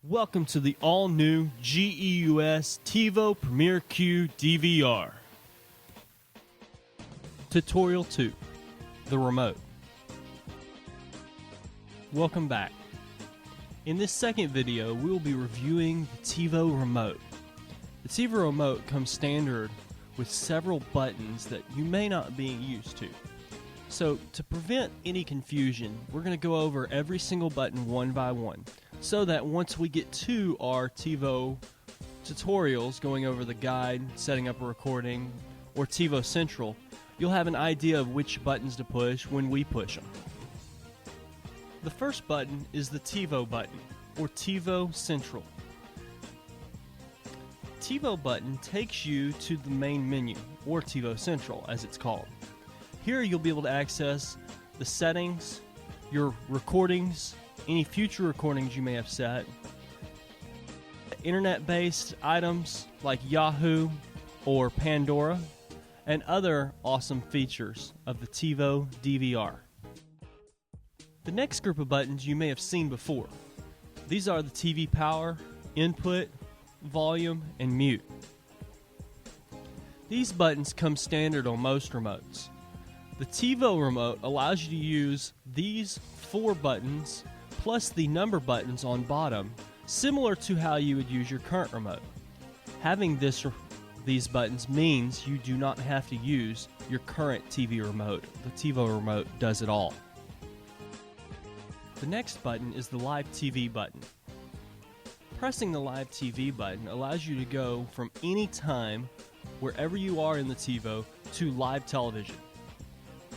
Welcome to the all-new GEUS TiVo Premier Q DVR. Tutorial 2, the remote. Welcome back. In this second video, we will be reviewing the TiVo remote. The TiVo remote comes standard with several buttons that you may not be used to. So to prevent any confusion, we're going to go over every single button one by one, so that once we get to our TiVo tutorials, going over the guide, setting up a recording, or TiVo Central, you'll have an idea of which buttons to push when we push them. The first button is the TiVo button, or TiVo Central. TiVo button takes you to the main menu, or TiVo Central as it's called. Here you'll be able to access the settings, your recordings, any future recordings you may have set, internet-based items like Yahoo or Pandora, and other awesome features of the TiVo DVR. The next group of buttons you may have seen before. These are the TV power, input, volume, and mute. These buttons come standard on most remotes. The TiVo remote allows you to use these 4 buttons plus the number buttons on bottom, similar to how you would use your current remote. Having these buttons means you do not have to use your current TV remote. The TiVo remote does it all. The next button is the Live TV button. Pressing the Live TV button allows you to go from any time, wherever you are in the TiVo, to live television.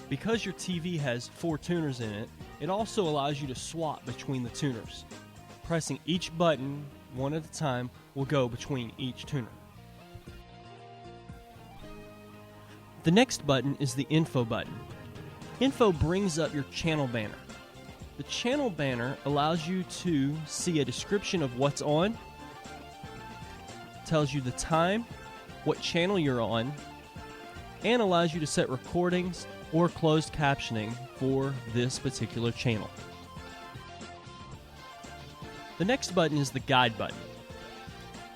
Because your TV has 4 tuners in it, it also allows you to swap between the tuners. Pressing each button one at a time will go between each tuner. The next button is the Info button. Info brings up your channel banner. The channel banner allows you to see a description of what's on, tells you the time, what channel you're on, and allows you to set recordings or closed captioning for this particular channel. The next button is the Guide button.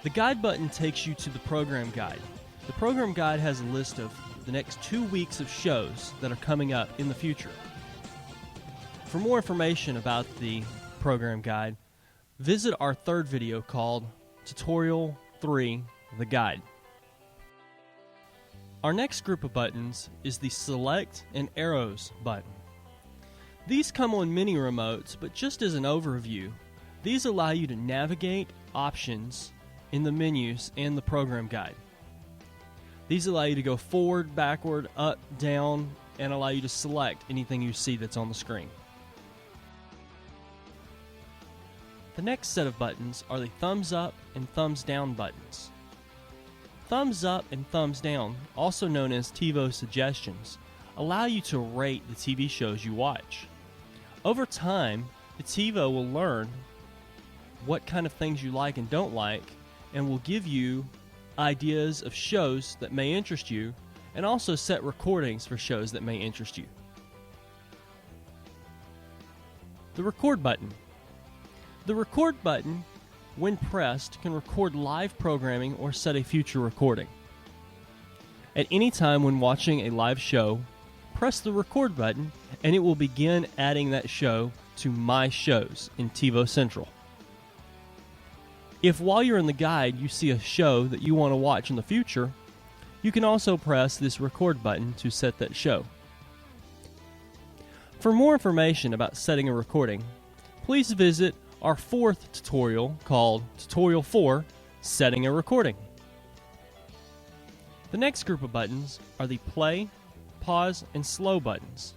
The Guide button takes you to the program guide. The program guide has a list of the next 2 weeks of shows that are coming up in the future. For more information about the program guide, visit our third video called Tutorial 3, the Guide. Our next group of buttons is the Select and Arrows button. These come on many remotes, but just as an overview, these allow you to navigate options in the menus and the program guide. These allow you to go forward, backward, up, down, and allow you to select anything you see that's on the screen. The next set of buttons are the Thumbs Up and Thumbs Down buttons. Thumbs Up and Thumbs Down, also known as TiVo Suggestions, allow you to rate the TV shows you watch. Over time, the TiVo will learn what kind of things you like and don't like, and will give you ideas of shows that may interest you, and also set recordings for shows that may interest you. The Record button. The Record button, when pressed, can record live programming or set a future recording. At any time when watching a live show, press the Record button and it will begin adding that show to My Shows in TiVo Central. If while you're in the guide you see a show that you want to watch in the future, you can also press this Record button to set that show. For more information about setting a recording, please visit our 4th tutorial called Tutorial 4, Setting a Recording. The next group of buttons are the Play, Pause, and Slow buttons.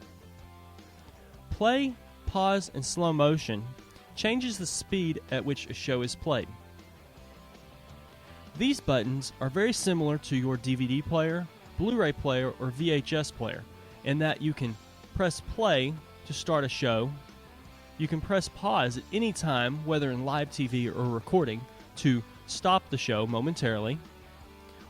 Play, pause, and slow motion changes the speed at which a show is played. These buttons are very similar to your DVD player, Blu-ray player, or VHS player, in that you can press play to start a show. You can press pause at any time, whether in live TV or recording, to stop the show momentarily.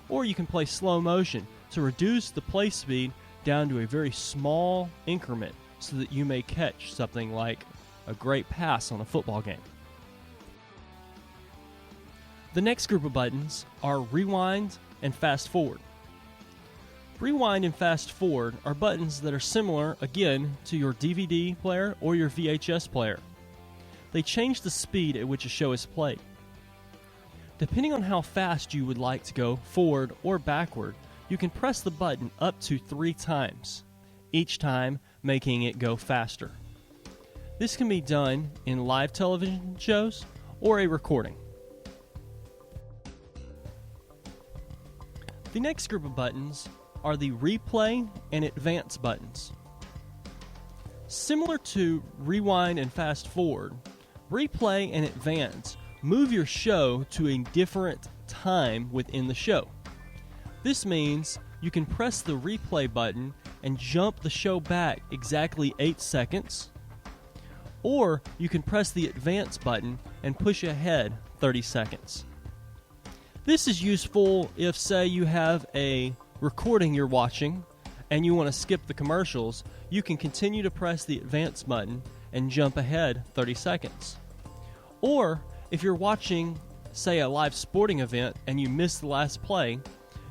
Or you can play slow motion to reduce the play speed down to a very small increment so that you may catch something like a great pass on a football game. The next group of buttons are rewind and fast forward. Rewind and fast forward are buttons that are similar, again, to your DVD player or your VHS player. They change the speed at which a show is played. Depending on how fast you would like to go forward or backward, you can press the button up to 3 times, each time making it go faster. This can be done in live television shows or a recording. The next group of buttons are the replay and advance buttons. Similar to rewind and fast forward, replay and advance move your show to a different time within the show. This means you can press the replay button and jump the show back exactly 8 seconds, or you can press the advance button and push ahead 30 seconds. This is useful if, say, you have a recording you're watching and you want to skip the commercials. You can continue to press the advance button and jump ahead 30 seconds. Or if you're watching, say, a live sporting event and you miss the last play,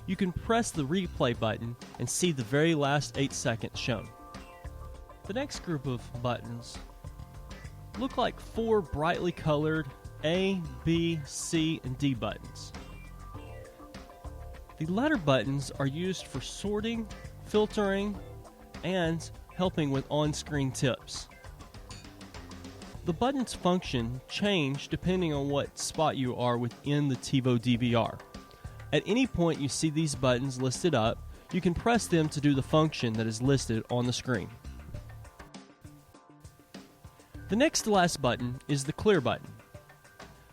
you can press the replay button and see the very last 8 seconds shown. The next group of buttons look like 4 brightly colored A, B, C, and D buttons. The latter buttons are used for sorting, filtering, and helping with on-screen tips. The buttons' function change depending on what spot you are within the TiVo DVR. At any point you see these buttons listed up, you can press them to do the function that is listed on the screen. The next to last button is the clear button.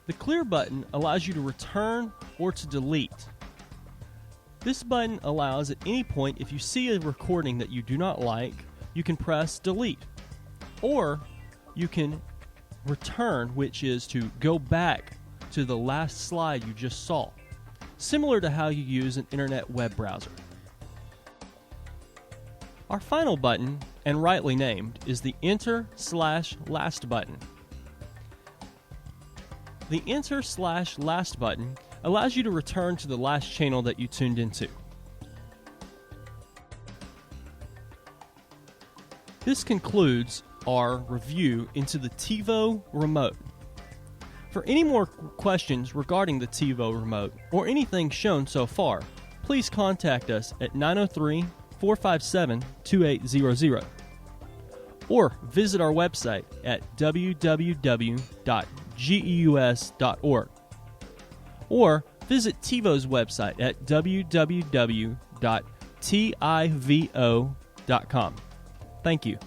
The clear button allows you to return or to delete. This button allows at any point, if you see a recording that you do not like, you can press delete. Or you can return, which is to go back to the last slide you just saw, similar to how you use an internet web browser. Our final button, and rightly named, is the Enter/Last button. The Enter/Last button allows you to return to the last channel that you tuned into. This concludes our review into the TiVo remote. For any more questions regarding the TiVo remote or anything shown so far, please contact us at 903-457-2800 or visit our website at www.geus.org or visit TiVo's website at www.tivo.com. Thank you.